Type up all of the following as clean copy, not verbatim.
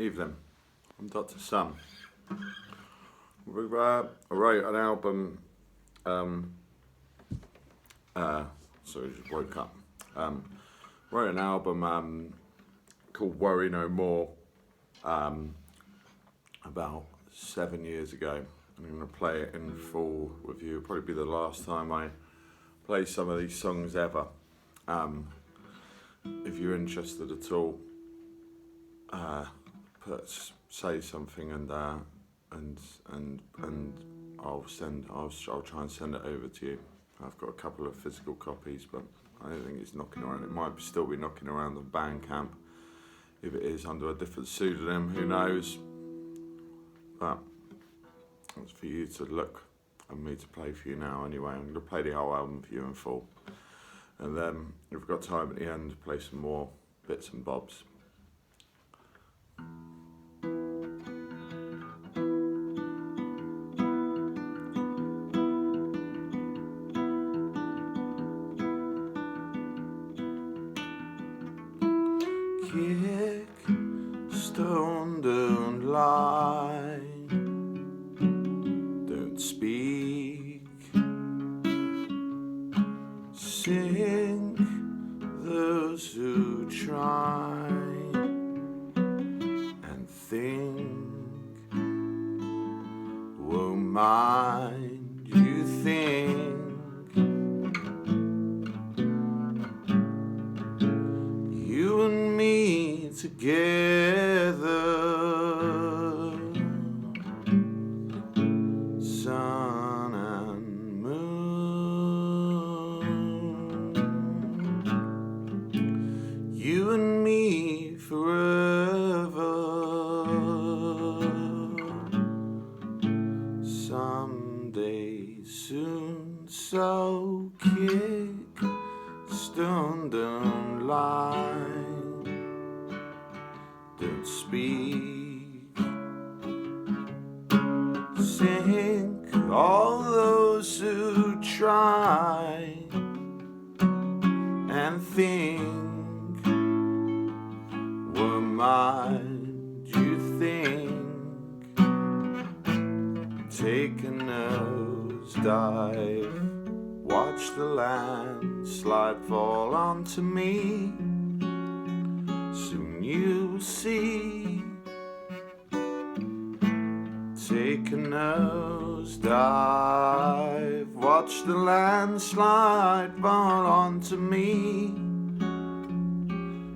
Evening, I'm Dr. Sam. I wrote an album, sorry, just woke up. Wrote an album called Worry No More about 7 years ago. I'm going to play it in full with you. It'll probably be the last time I play some of these songs ever. If you're interested at all, say something and I'll try and send it over to you. I've got a couple of physical copies, but I don't think it's knocking around. It might still be knocking around the Bandcamp. If it is under a different pseudonym, who knows? But it's for you to look and me to play for you now. Anyway, I'm going to play the whole album for you in full, and then if we've got time at the end, play some more bits and bobs. Kick, stone, don't lie, don't speak, sink those who try, and think, won't mind you think. You and me together, sun and moon, you and me forever, someday soon. So kick, stone, don't lie, don't speak, sink all those who try, and think, what might you think? Take a nosedive, watch the landslide fall onto me. Soon you'll see. Take a nosedive, watch the landslide fall onto me.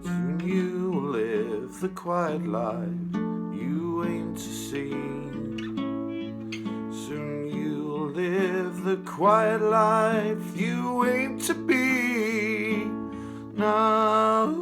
Soon you will live the quiet life you aim to see. Soon you'll live the quiet life you aim to be. Now.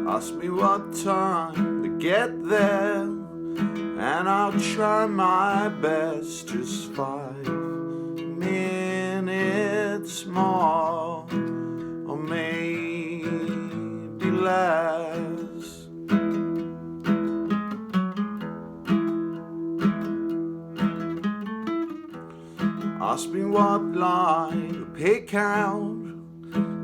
Ask me what time to get there, and I'll try my best. Just 5 minutes more, or maybe less. Ask me what line to pick out,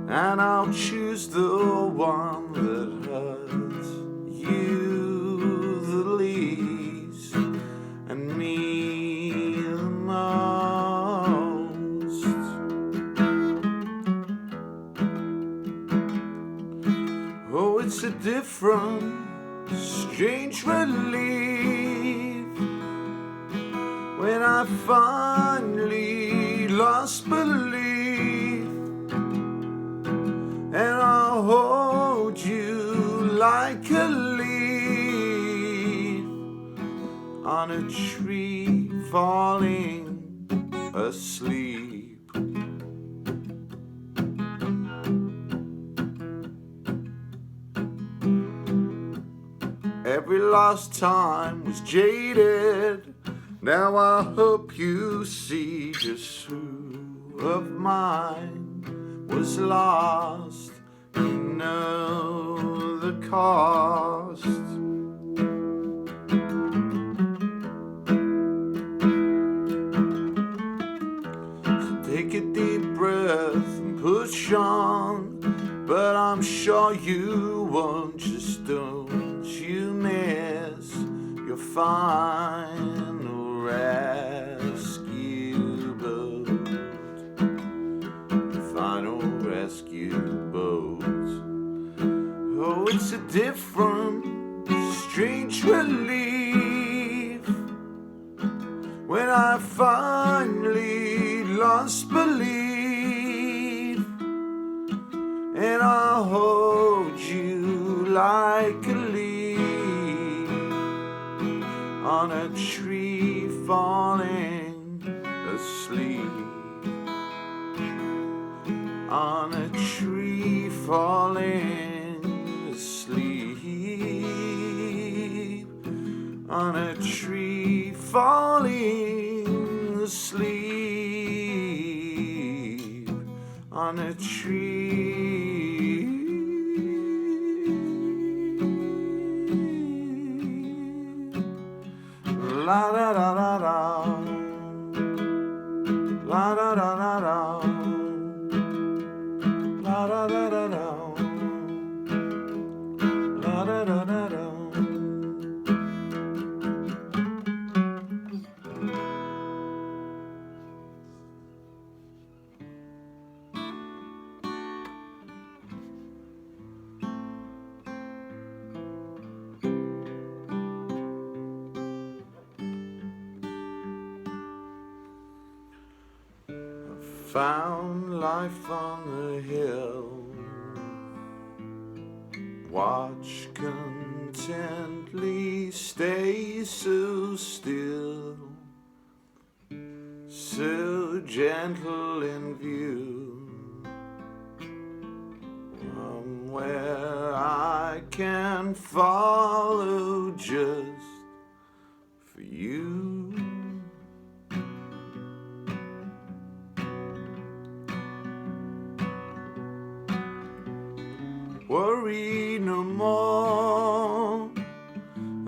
and I'll choose the one that hurts you the least, and me the most. Oh, it's a different, strange relief when I finally lost belief. And I'll hold you like a leaf on a tree falling asleep. every last time was jaded. Now I hope you see just who of mine was lost. You know the cost. So take a deep breath and push on, but I'm sure you won't. Just don't you miss your final rescue boat. Your final rescue boat. Oh, it's a different, strange relief when I finally lost belief, and I hold you like a leaf on a tree falling asleep, on a tree falling asleep, on a tree falling asleep, on a tree. La da da da da, la da da da da, la da da da da, la da da da da. Found life on the hill, watch contently, stay so still, so gentle in view, where I can follow just for you. Worry no more,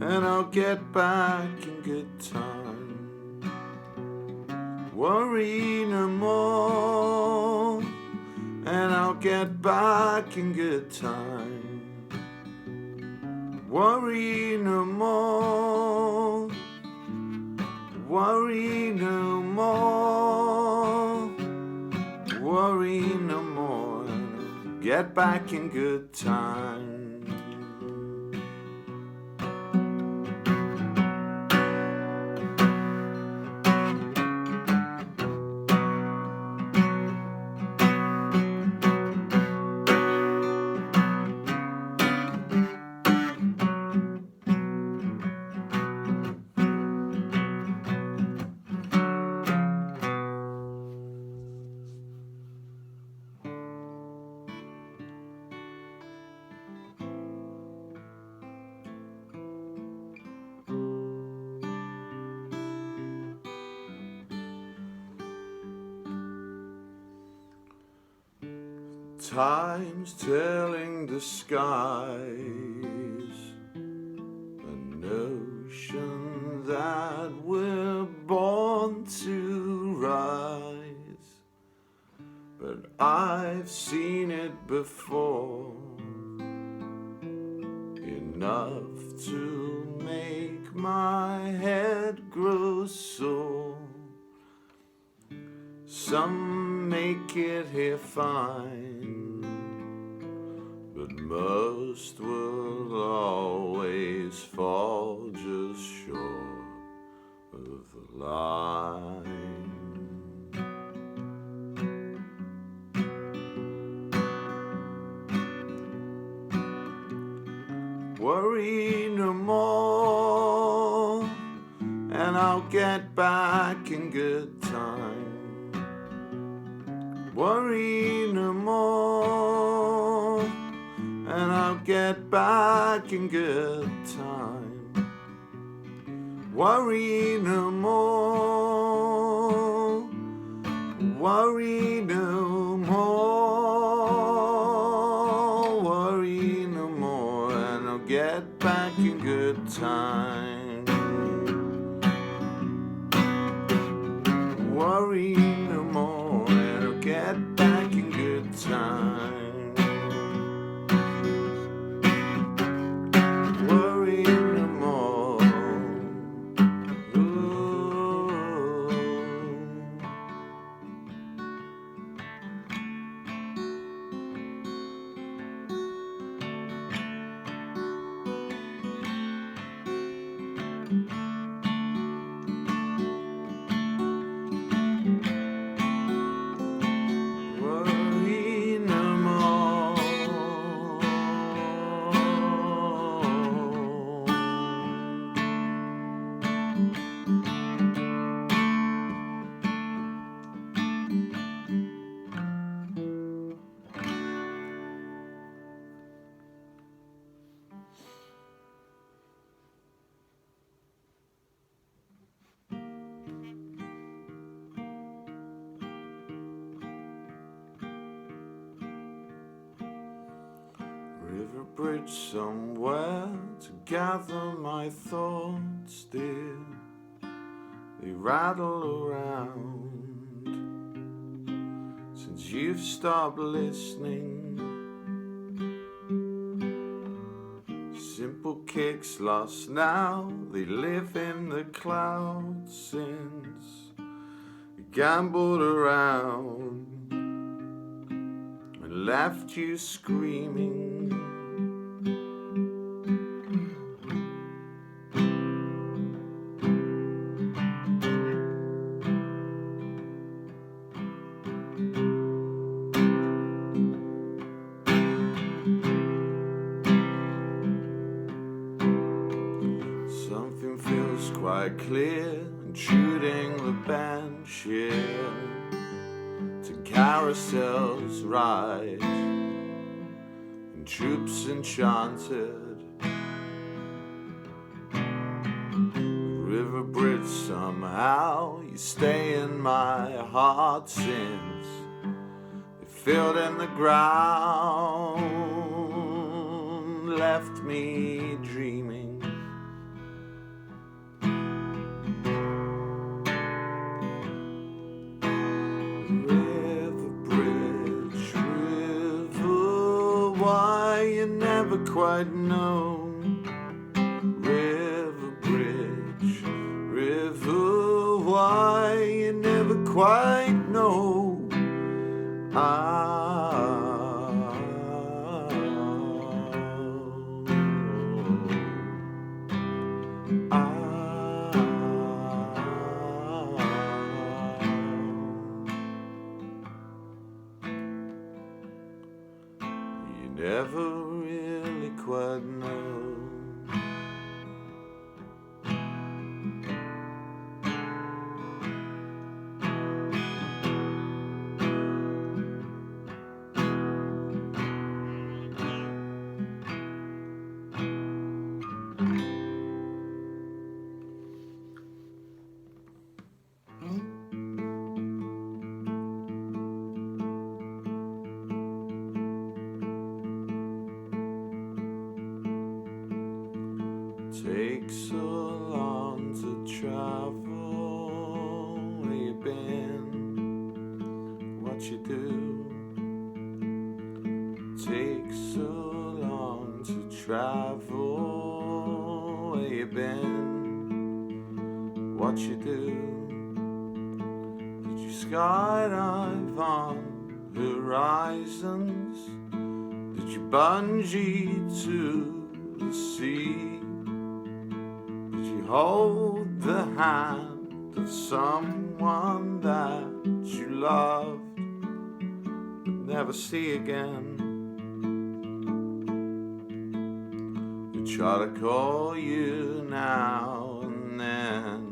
and I'll get back in good time. Worry no more, and I'll get back in good time. Worry no more, worry no more, worry no more. Get back in good time. Time's telling the skies a notion that we're born to rise, but I've seen it before, enough to make my head grow sore. Some make it here fine, but most will always fall just short of the line. Worry no more, and I'll get back in good time. Worry no more, and I'll get back in good time. Worry no more, worry no more, worry no more, and I'll get back in good time. Worry no more, and I'll get back in good time. Worry no more. Ooh. Worry no more. River bridge somewhere to gather my thoughts, dear. They rattle around since you've stopped listening. Simple kicks lost now, they live in the clouds since you gambled around and left you screaming. Something feels quite clear, intruding the bench here to carousels ride and troops enchanted. River bridge somehow you stay in my heart since they filled in the ground, left me dreaming. You never quite know. River bridge, river, why you never quite know. You never really quite know. Takes so long to travel. Where you been? What you do? Takes so long to travel. Where you been? What you do? Did you skydive on horizons? Did you bungee to the sea? Hold the hand of someone that you loved but never see again. We try to call you now and then.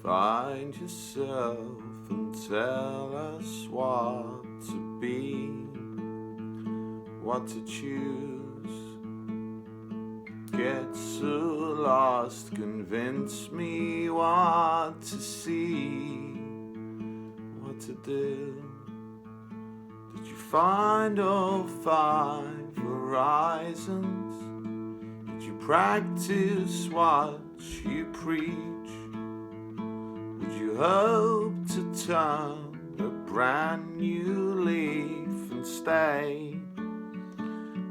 find yourself and tell us what to be, what to choose. Get so lost, convince me what to see, what to do. Did you find all 5 horizons? Did you practice what you preach? Would you hope to turn a brand new leaf and stay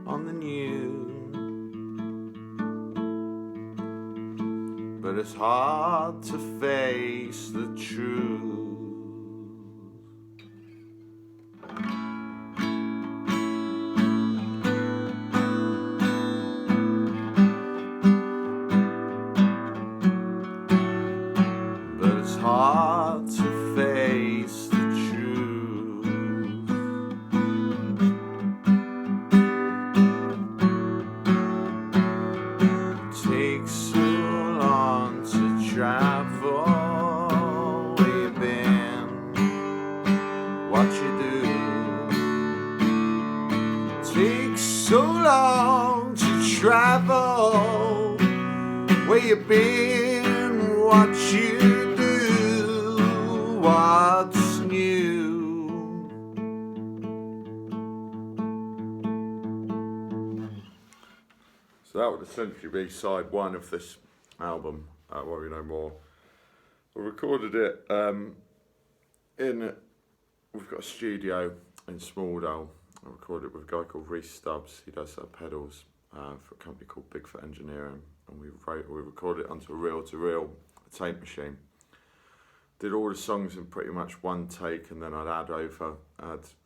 on the new? But it's hard to face the truth. But it's hard to face the truth. It takes so long to travel where you've been, what you do. It takes so long to travel where you've been, what you do, what's new. So that would essentially be side 1 of this album, Worry No More. We recorded it we've got a studio in Smalldale. I recorded it with a guy called Reese Stubbs. He does pedals for a company called Bigfoot Engineering, and we recorded it onto a reel-to-reel tape machine. Did all the songs in pretty much one take, and then I'd add the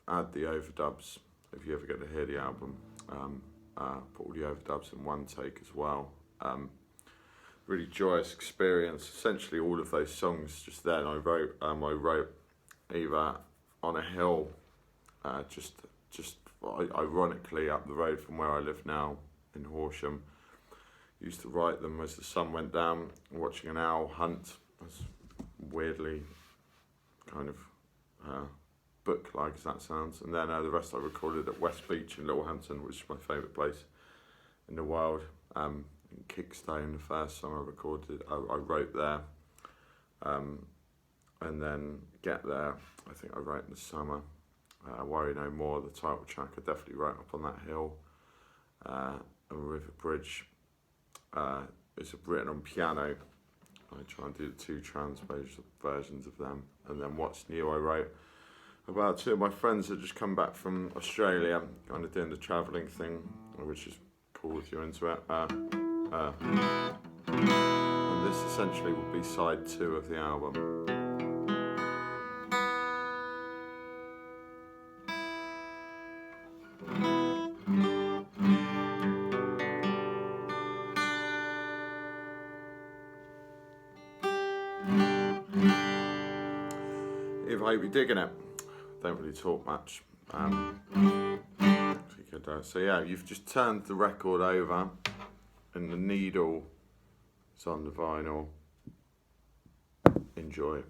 overdubs. If you ever get to hear the album, put all the overdubs in one take as well. Really joyous experience. Essentially, all of those songs just then I wrote either on a hill, just ironically up the road from where I live now in Horsham. Used to write them as the sun went down, watching an owl hunt. That's weirdly kind of book-like as that sounds. And then the rest I recorded at West Beach in Littlehampton, which is my favourite place in the world. In Kickstone, the first song I recorded, I wrote there. And then Get There, I think I wrote in the summer. Worry No More, the title track, I definitely wrote up on that hill. And River Bridge is written on piano. I try and do the 2 versions of them. And then What's New, I wrote about 2 of my friends that just come back from Australia, kind of doing the travelling thing, which is cool if you're into it. And this essentially will be side 2 of the album. I hope you're digging it. Don't really talk much. So yeah, you've just turned the record over and the needle is on the vinyl. Enjoy.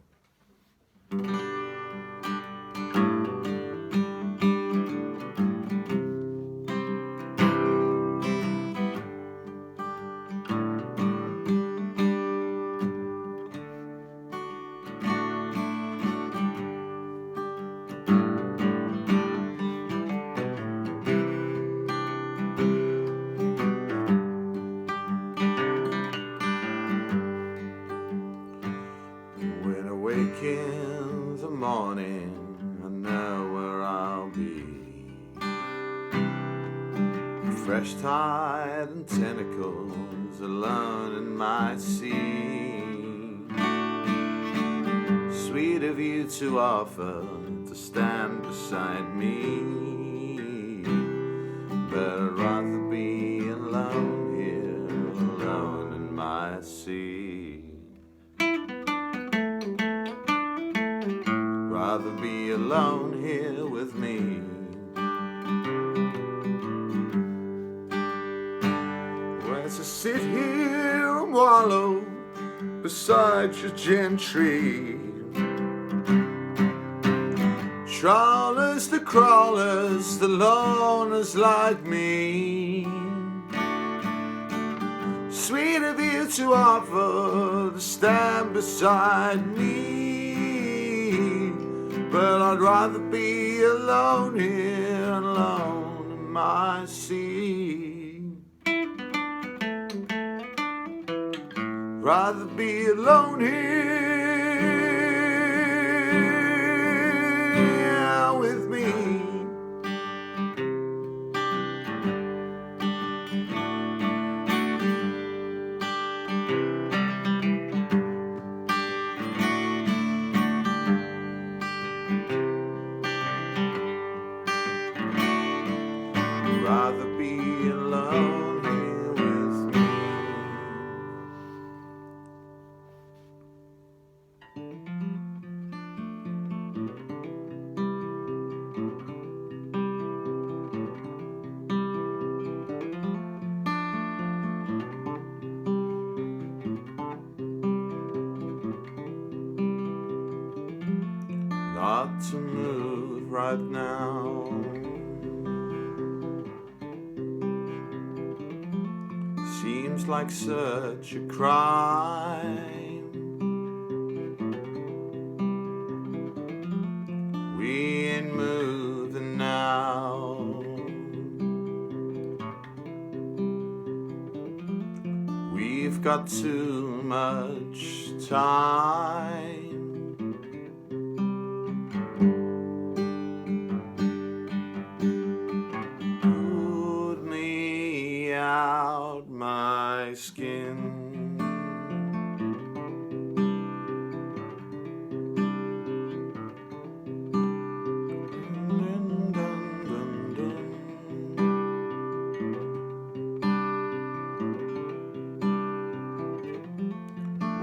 In the morning, I know where I'll be. Fresh tide and tentacles, alone in my sea. Sweet of you to offer to stand beside me, but I'd rather be alone here, alone in my sea. Rather be alone here with me. Where to sit here and wallow, beside your gentry. Trawlers, the crawlers, the loners like me. Sweet of you to offer to stand beside me, but I'd rather be alone here, alone in my sea. Rather be alone here with me. Rather be alone here with me. Not to move right now. Seems like such a crime. We ain't moving now. We've got too much time. Put me out my skin.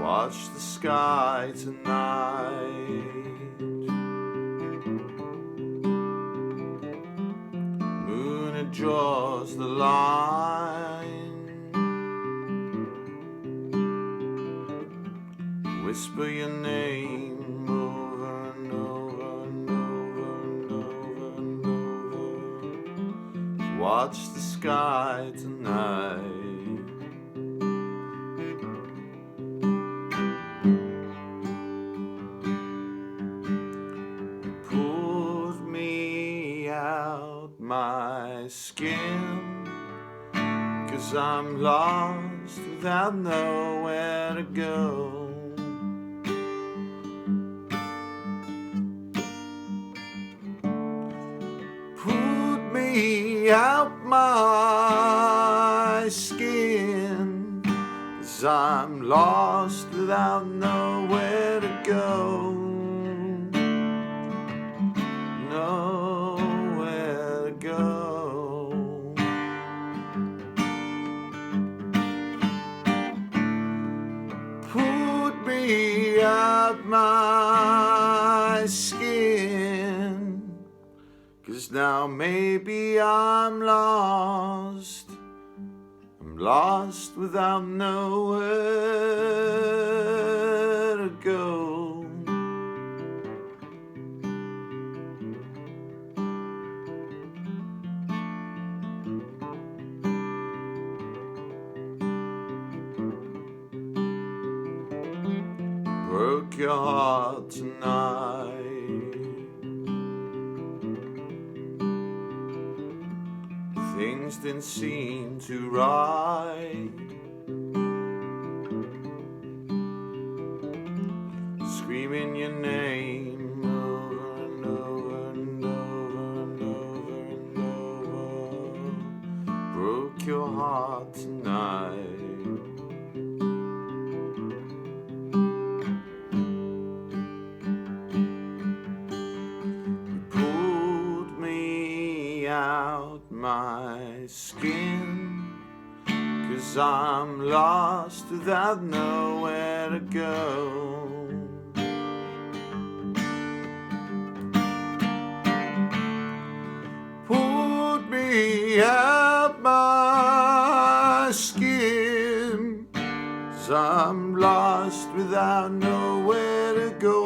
Watch the sky tonight. Moon, it draws the line. Whisper your name over and over and over and over and over. Watch the sky tonight. Pulled me out my skin, 'cause I'm lost without nowhere to go. Pulled me out my skin, 'cause I'm lost without nowhere to go. Nowhere to go. Put me out my skin, 'cause now maybe I'm lost. I'm lost without nowhere to go. Broke your heart tonight. Things didn't seem too right. Screaming your name over and over and over and over and over. Broke your heart tonight. Out my skin, 'cause I'm lost without nowhere to go. Pulled me out my skin, 'cause I'm lost without nowhere to go,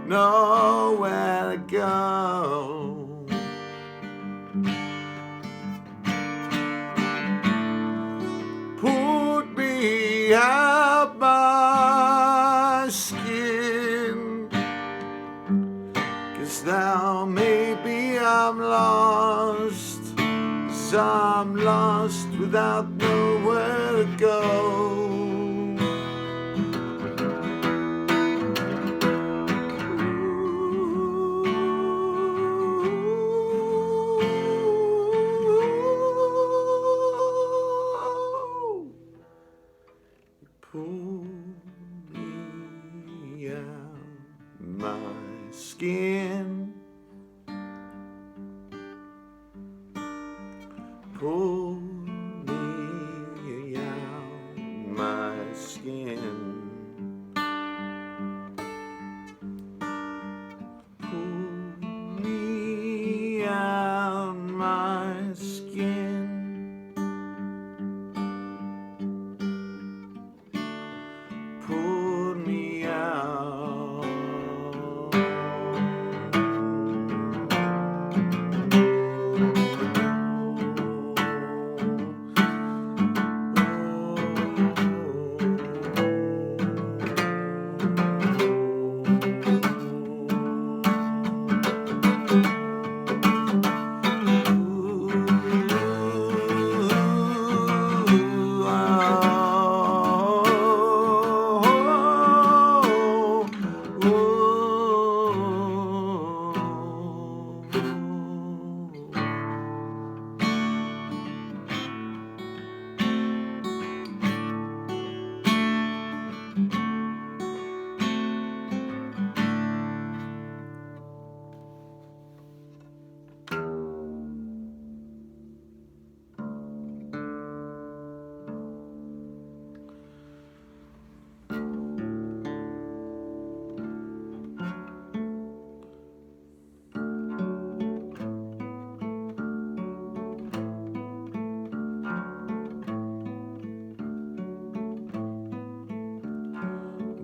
nowhere to go. Put me out my skin, 'cause now maybe I'm lost. I'm lost without nowhere to go. Pull me out my skin. Pull me out my skin. Pull me out my skin. Pull me out.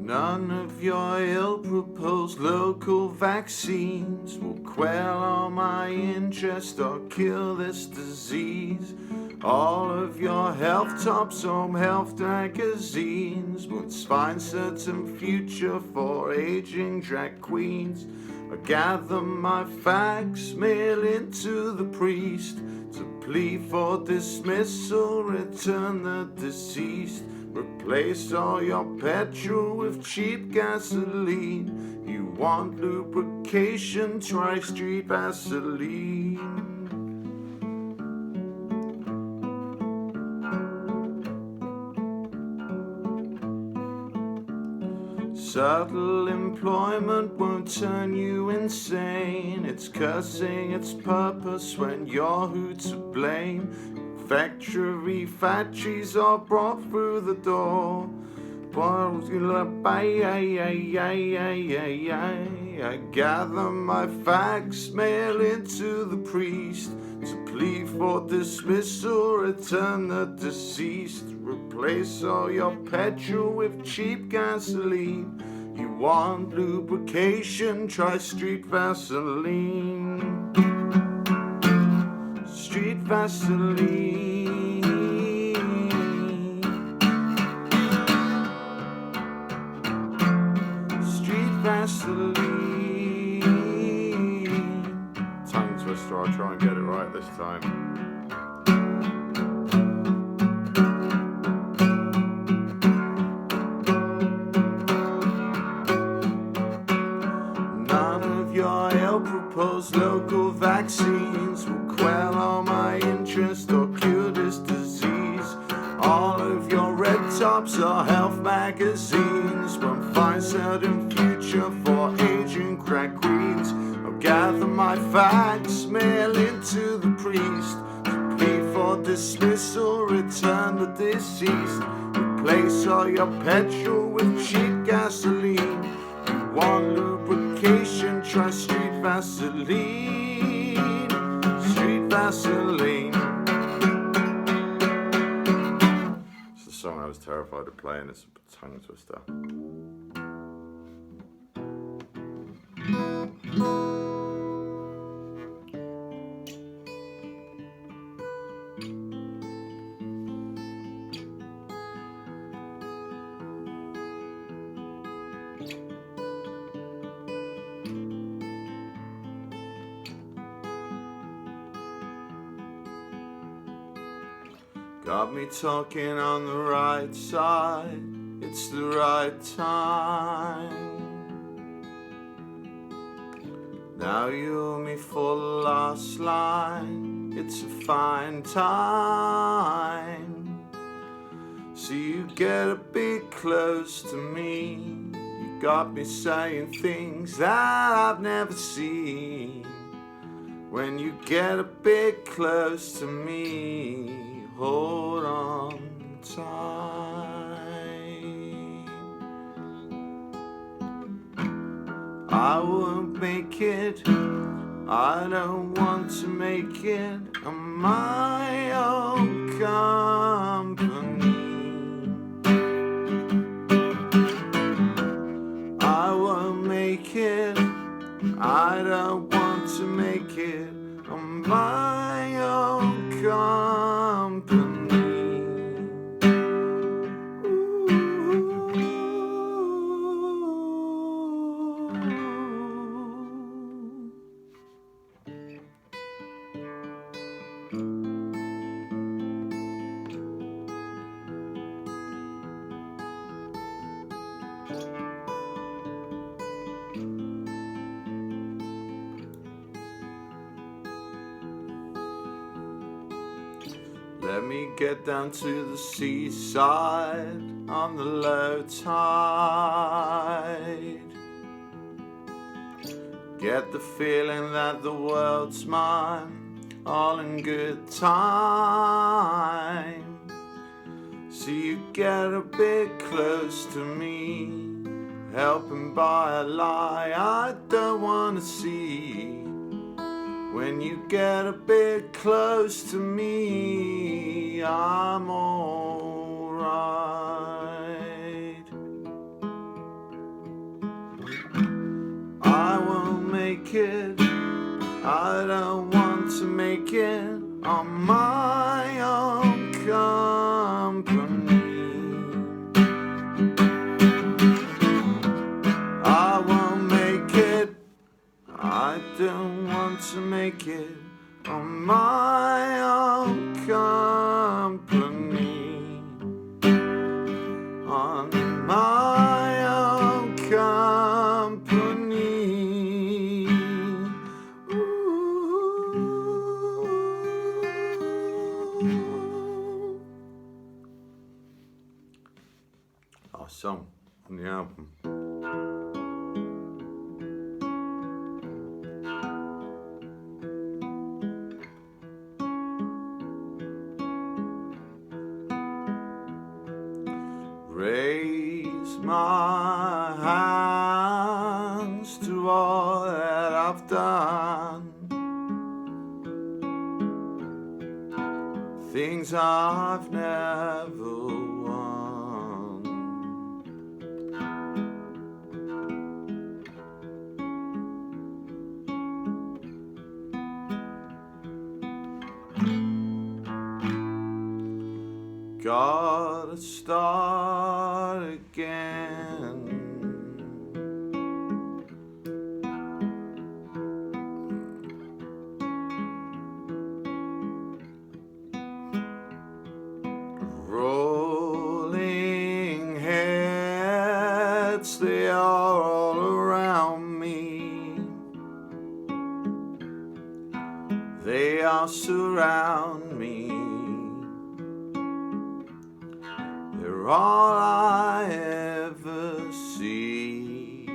None of your ill-proposed local vaccines will quell all my interest or kill this disease. All of your health tops, home health magazines won't find certain future for aging drag queens. I gather my facts, mail into the priest to plead for dismissal, return the deceased. Replace all your petrol with cheap gasoline. You want lubrication, try street Vaseline. Subtle employment won't turn you insane. It's cursing its purpose when you're who to blame. Factories are brought through the door. I gather my facts, mail into the priest to plead for dismissal, return the deceased. Replace all your petrol with cheap gasoline. You want lubrication, try street Vaseline. Street Vaseline. Street Vaseline. Tongue twister, I'll try and get it right this time. Proposed local vaccines will quell all my interest or cure this disease. All of your red tops are health magazines won't find certain future for aging crack queens. I'll gather my facts, mail into the priest to plead for dismissal, return the deceased. Replace all your petrol with cheap gasoline. You want lubrication, try street Vaseline. Street Vaseline. song I was terrified of playing is a tongue twister. Got me talking on the right side, it's the right time. Now you and me for the last line, it's a fine time. So you get a bit close to me, you got me saying things that I've never seen. When you get a bit close to me, hold on tight. I won't make it, I don't want to make it on my own company. I won't make it, I don't want to make it on my own company. Let me get down to the seaside on the low tide. Get the feeling that the world's mine, all in good time. So you get a bit close to me, helping by a lie I don't want to see. When you get a bit close to me, I'm alright. I won't make it, I don't want to make it on my own company. I won't make it, I don't want to make it on my own company. On my own company. Ooh. Our song on the album. Raise my hands to all that I've done, things I've never won. Gotta start again. Rolling heads, they are all around me. They all surround me. They're all I ever see.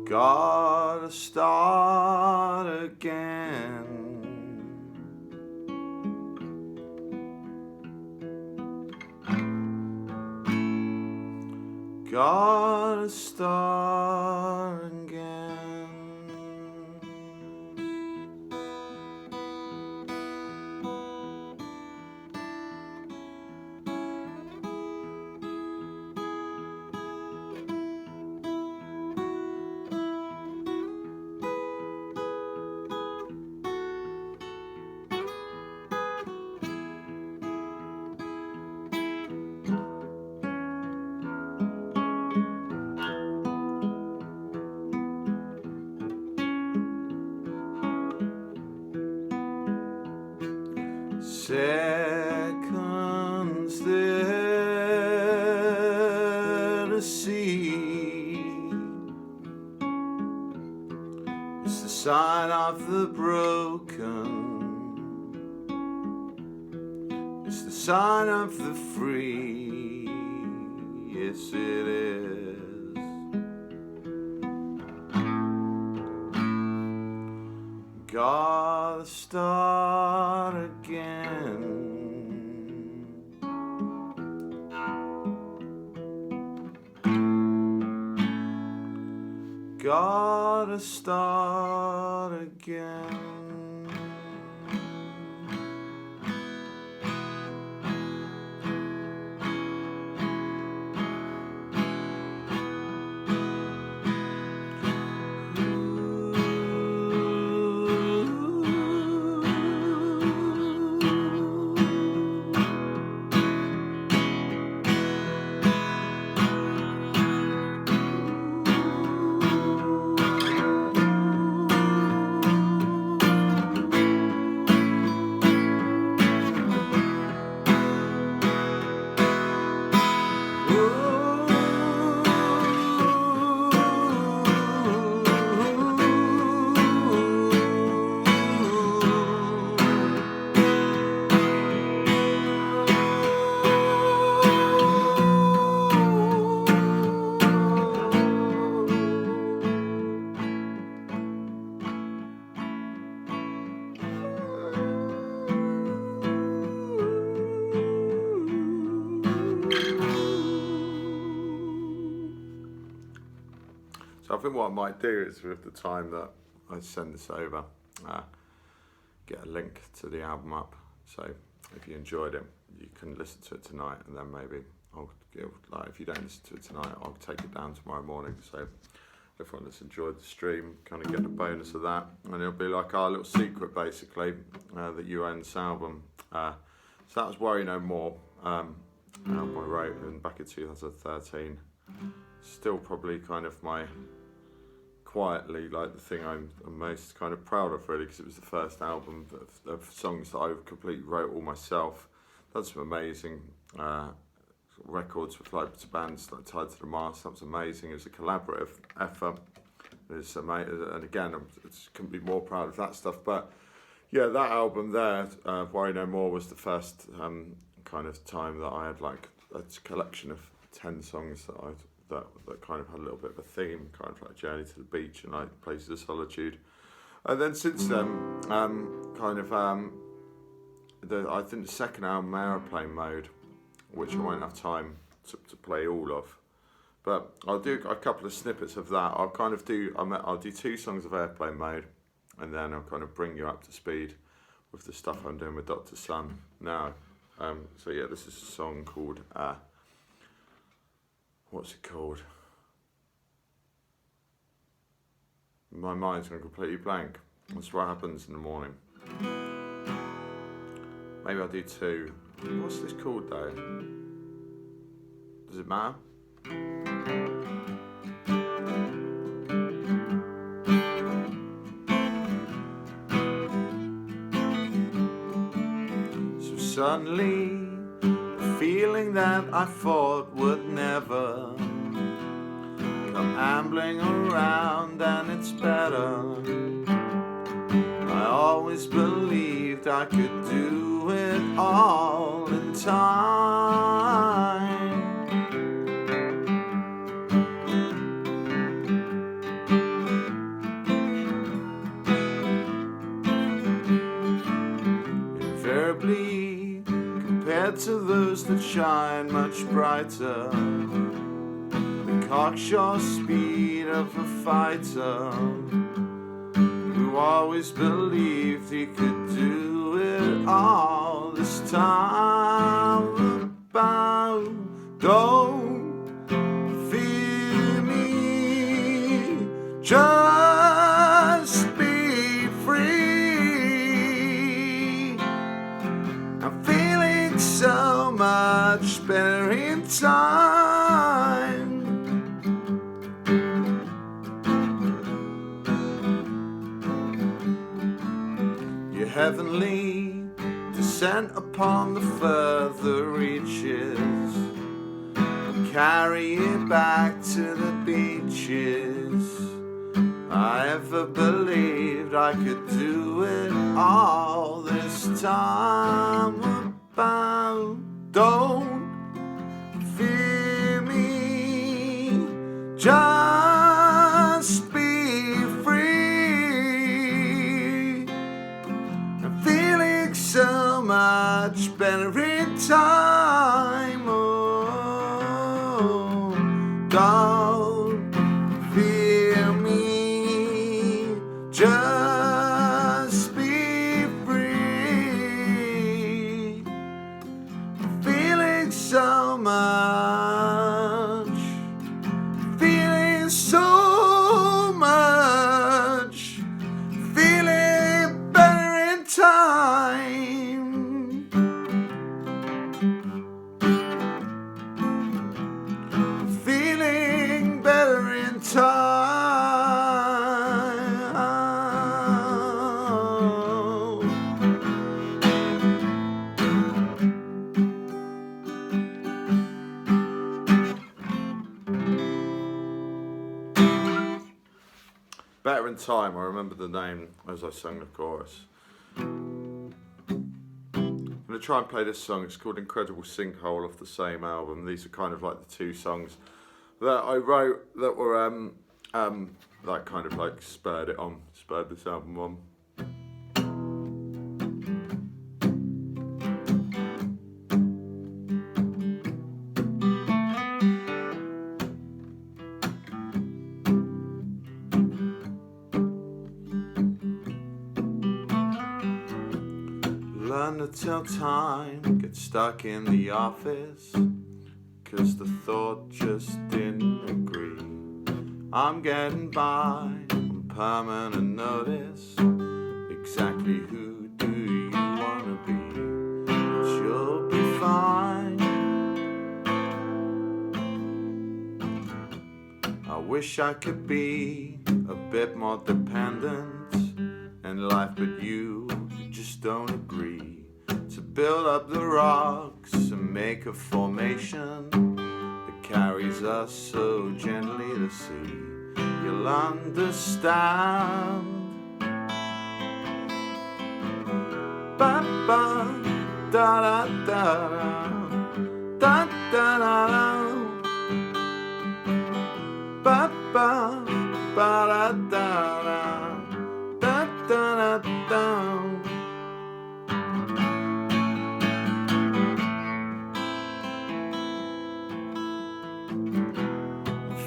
Gotta start again. Gotta start. start again. seconds there to see. It's the sign of the broken. It's the sign of the free. Yes, it is. Gotta start again. Gotta start again. So I think what I might do is, with the time that I send this over, get a link to the album up. So if you enjoyed it, you can listen to it tonight, and then maybe I'll give, like, if you don't listen to it tonight, I'll take it down tomorrow morning. So everyone that's enjoyed the stream kind of get a bonus of that, and it'll be like our little secret basically, that you own this album. So that was Worry No More, album I wrote back in 2013. Still probably kind of my, quietly, like the thing I'm most kind of proud of, really, because it was the first album of songs that I completely wrote all myself. Done some amazing records with like bands like Tied to the Mast. That was amazing. It was a collaborative effort. It's amazing, and again, I couldn't be more proud of that stuff. But yeah, that album there, Worry No More, was the first kind of time that I had like a collection of 10 songs that kind of had a little bit of a theme, kind of like Journey to the Beach and like Places of Solitude. And then since then, I think the second album, Airplane Mode, which I won't have time to play all of, but I'll do a couple of snippets of that. I'll do 2 songs of Airplane Mode, and then I'll kind of bring you up to speed with the stuff I'm doing with Dr. Sun now. So yeah, this is a song called, what's it called? My mind's gone completely blank. That's what happens in the morning. Maybe I'll do 2. What's this called though? Does it matter? So suddenly, the feeling that I thought would never come ambling around, and it's better. I always believed I could do it all in time. Invariably, compared to those that shine much brighter, the cocksure speed of a fighter who always believed he could do it all this time. About, don't fear me, just be free. I'm feeling so much better in time. Heavenly, descent upon the further reaches, and carry it back to the beaches. I ever believed I could do it all this time about. Don't fear me, just be free. I'm feeling so much better in time. Oh, don't fear me, just be free. I'm feeling so much, feeling so much, feeling better in time. Feeling better in time. Better in Time, I remember the name as I sang the chorus. I'm going to try and play this song. It's called Incredible Sinkhole off the same album. These are kind of like the two songs that I wrote that were that kind of like spurred this album on. Learn to tell time, get stuck in the office, 'cause the thought just didn't agree. I'm getting by on permanent notice. Exactly who do you wanna be? But you'll be fine. I wish I could be a bit more dependent in life, but you just don't agree to build up the rocks and make a formation that carries us so gently to sea. You'll understand. Ba ba da da da da da da da. Ba ba ba da da da da da da.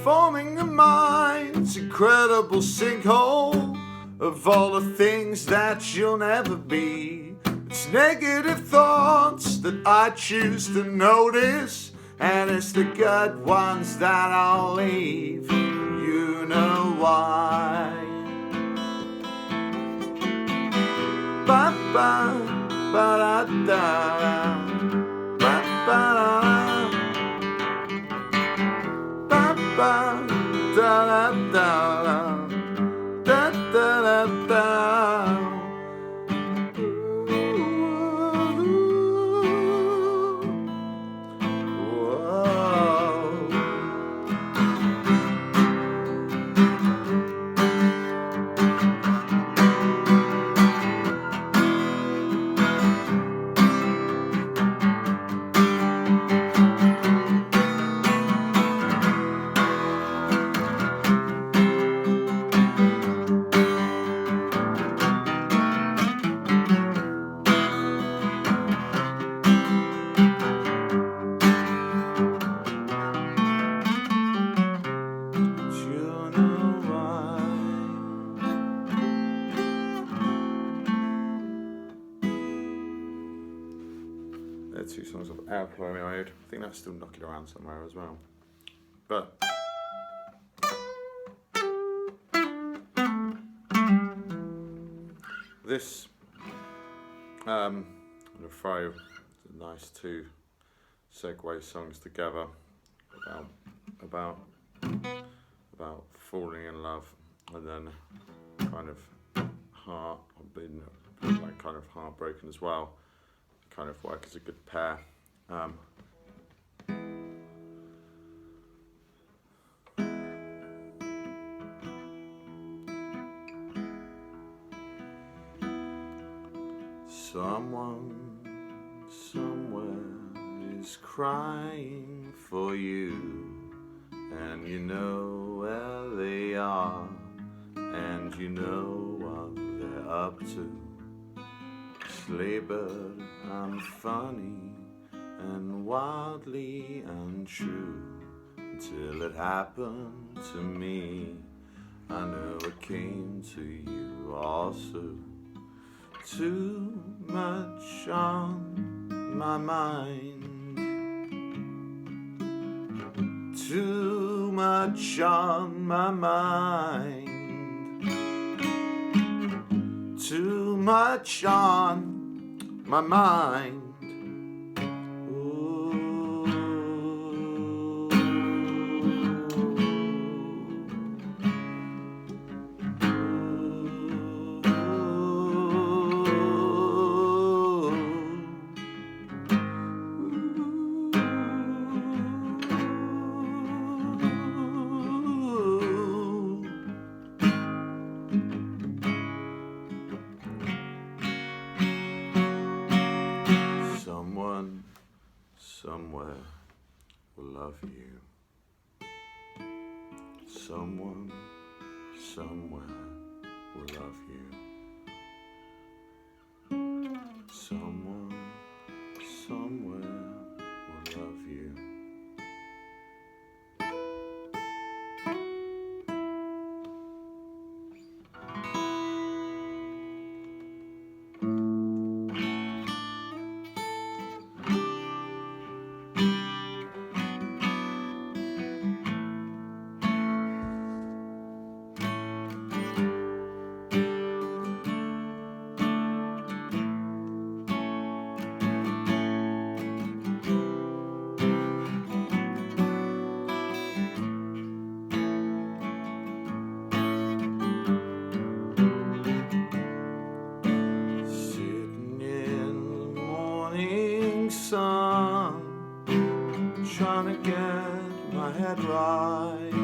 Forming the mind's incredible sinkhole of all the things that you'll never be. It's negative thoughts that I choose to notice, and it's the good ones that I'll leave. You know why. Ba ba ba da da ba ba da ba da da da da da da da. They're two songs of Outlaw Mode. I think that's still knocking around somewhere as well. But this, I'm gonna throw the nice two segue songs together about falling in love, and then kind of I've been like kind of heartbroken as well. kind of work as a good pair. Someone somewhere is crying for you, and you know where they are, and you know what they're up to. Sleigh bird, I'm funny and wildly untrue, until it happened to me. I know it came to you also. Too much on my mind, too much on my mind, too much on my mind. Someone somewhere will love you. Someone somewhere will love you. Someone somewhere will love you. Sun, trying to get my head right,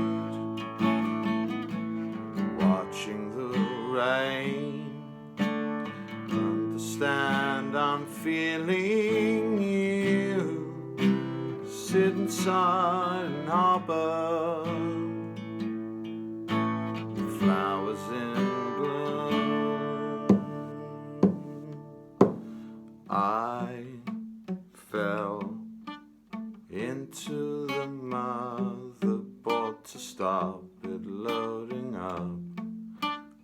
watching the rain, understand I'm feeling you, sit inside an arbor, flowers in bloom. I fell into the motherboard to stop it loading up.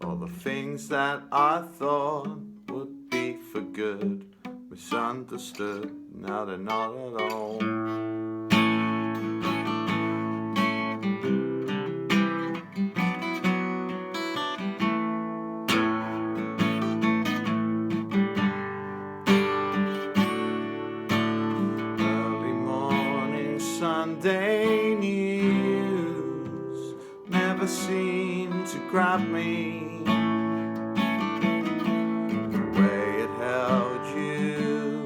All the things that I thought would be for good, misunderstood, now they're not at all. Sunday news never seemed to grab me the way it held you.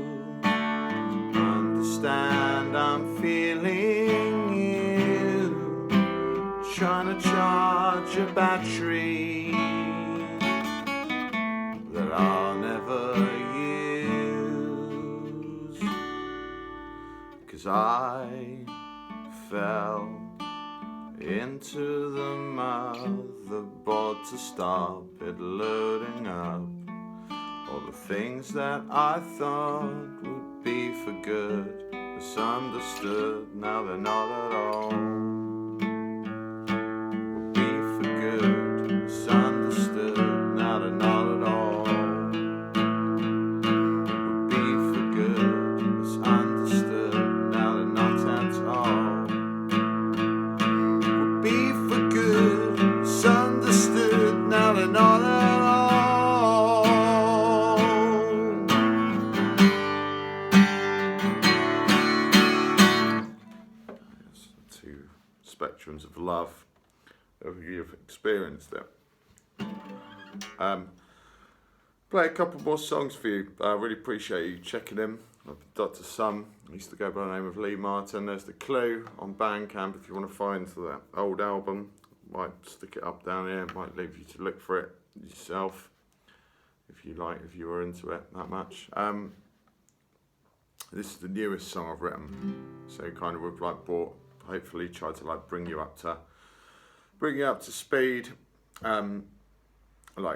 Understand I'm feeling you, trying to charge a battery that I'll never use, 'cause I fell into the motherboard to stop it loading up. All the things that I thought would be for good, misunderstood, now they're not at all. Would be for good, misunderstood, now they're not at all. Would be for good, misunderstood, now they're not at all. Misunderstood, now they're not at all. Yes, two spectrums of love, you've experienced it. play a couple more songs for you. I really appreciate you checking in. I'm Dr. Sun. I used to go by the name of Lee Martin. There's the clue on Bandcamp if you want to find that old album. Might stick it up down here. Might leave you to look for it yourself if you were into it that much. This is the newest song I've written, so kind of hopefully try to bring you up to speed,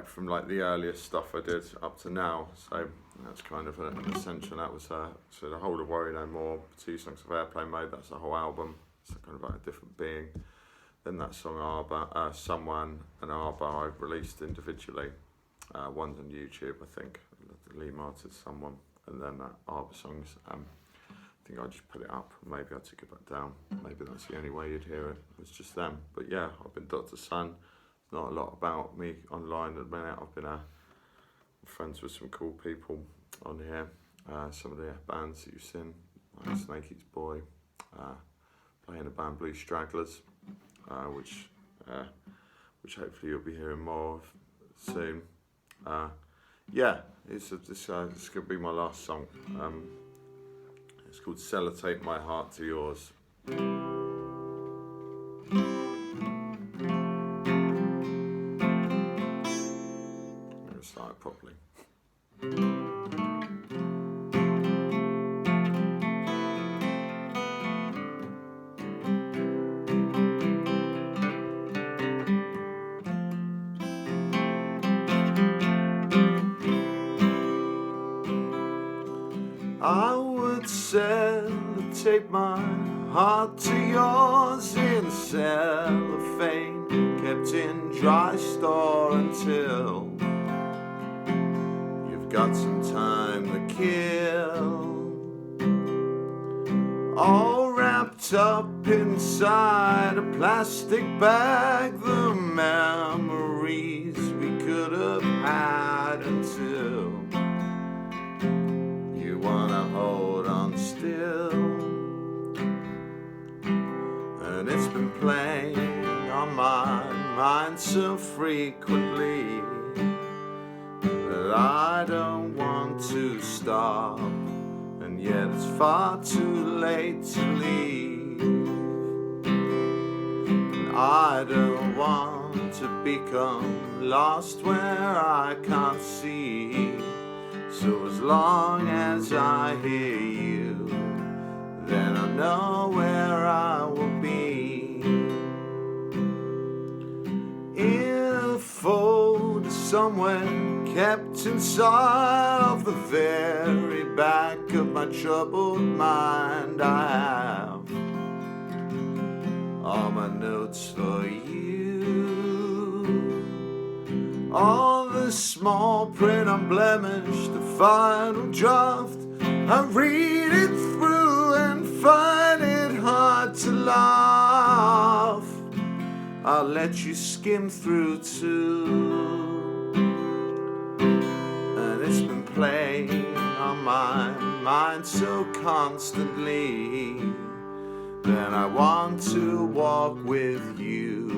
from the earliest stuff I did up to now. So that's kind of an essential. That was so The Whole of Worry No More, 2 songs of Airplane Mode. That's the whole album. It's kind of like a different being. Then that song Arbor, Someone and Arbor I've released individually. One's on YouTube, I think. Lee Martin's Someone, and then that Arbor songs. I think I just put it up. Maybe I took it back down. Maybe that's the only way you'd hear it. It's just them. But yeah, I've been Dr. Sun. Not a lot about me online at the minute. I've been friends with some cool people on here. Some of the bands that you've seen, like Snake Eats Boy, playing a band Blue Stragglers, which hopefully you'll be hearing more of soon. This is going to be my last song. It's called Sellotape My Heart to Yours. I'm going to start it properly. I would sellotape my heart to yours in cellophane, kept in dry store until you've got some time to kill. All wrapped up inside a plastic bag, the memories we could have had until you wanna hold on still. And it's been playing on my mind so frequently that I don't want to stop, and yet it's far too late to leave. And I don't want to become lost where I can't see. So as long as I hear you, then I know where I will be. In a folder somewhere, kept inside of the very back of my troubled mind, I have all my notes for you. All the small print unblemished, the final draft, I read it through and find it hard to laugh. I'll let you skim through too. And it's been playing on my mind so constantly that I want to walk with you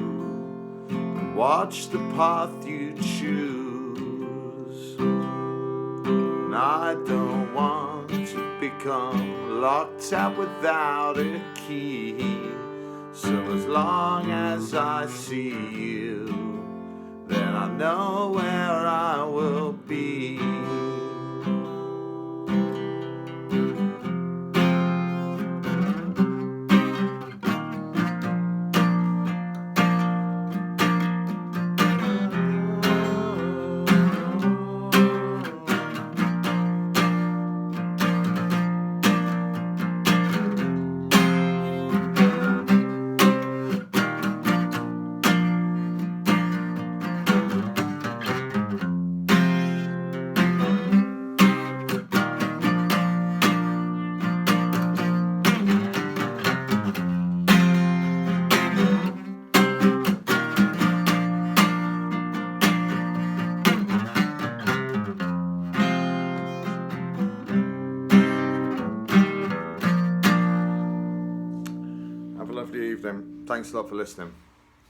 and watch the path you choose. And I don't want to become locked out without a key. So as long as I see you, then I know where I will be. Have a lovely evening. Thanks a lot for listening.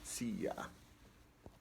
See ya.